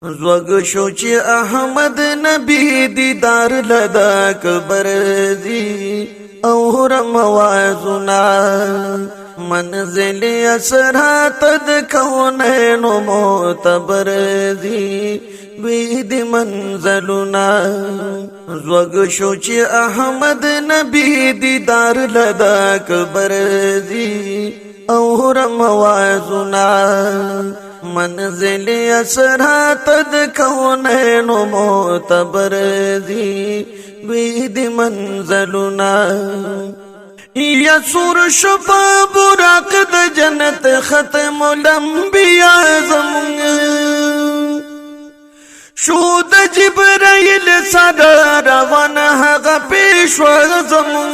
زوګ شو چې احمد نبی دیدار لدا کبر دی او رموازنا منزل اسرات د کونین معتبر دی وید منزلنا زوګ شو چې احمد نبی دیدار لدا کبر دی او رموازنا منزل اسرات د کونین معتبر دی وید منزلنا یا سور شباب براق د جنت ختم الانبیاء زمون شو د جبرائیل سره روان هغه پیشوا زمون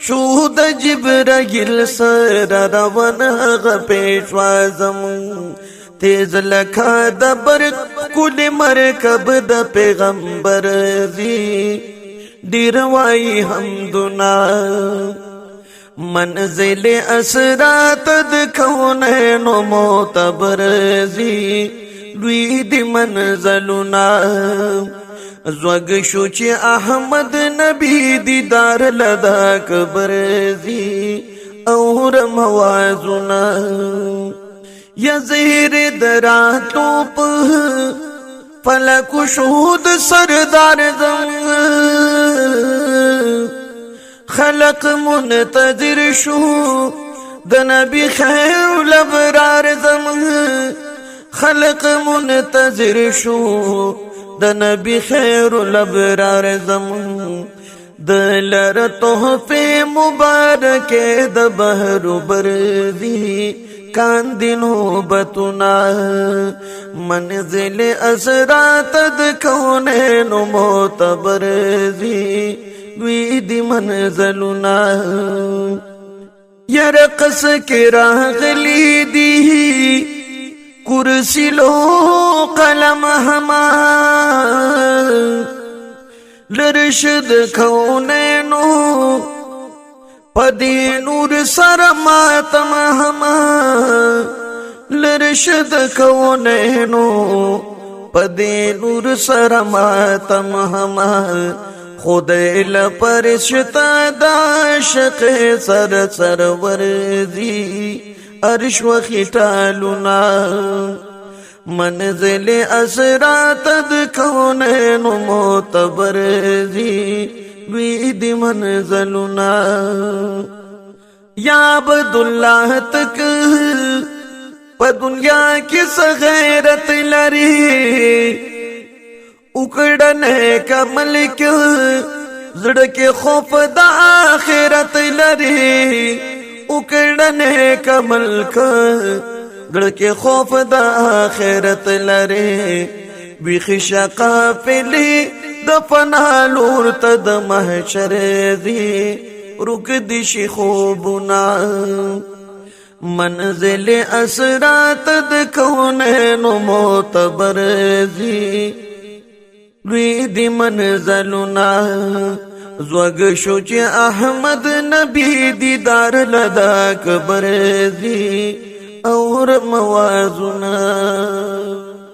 شو د جبرائیل سره روان هغه پیشوا زمون تیز لکه د برق کل مرکب د پیغمبر دی ډیر وای حمدنا منزل اسرات د کونین معتبر دی لوی دی منزلنا زوګ شو چې احمد نبی دیدار لدا کبر دی او رموازنا یا زهر دراتو په فلک شهود سردار زم خلق منتظر شو د نبی خیر لبرار زم خلق منتظر شو د نبی خیر لبرار زم د لر تحفه مبارک د بحر بردی کاندینو بتنا منزل اسرات د کونین معتبر دی وید منزلنا یرقص کی راغلی دی کرسی لو قلم ہما لرشد کونینو پدی نور سر ماتم ہما لرشد کونینو پدی نور سر ماتم ہما خود لپرشتا داشق سر سرور دی عرش و خیٹالنا منزل اسرات د کونین معتبر دی وید منزلنا یا عبداللہ تک پا دنیا کی سغیرت لری اکڑنے کا ملک زڑک خوف دا آخرت لری اکڑنے کا ملک زڑک خوف دا آخرت لری بیخ شقافلی دفنا لور تد محشر دی رک دیشی خوبنا منزل اسرات د کونین معتبر دی وید منزلنا زوګ شو چې احمد نبی دیدار لدا کبر دی اور موازنا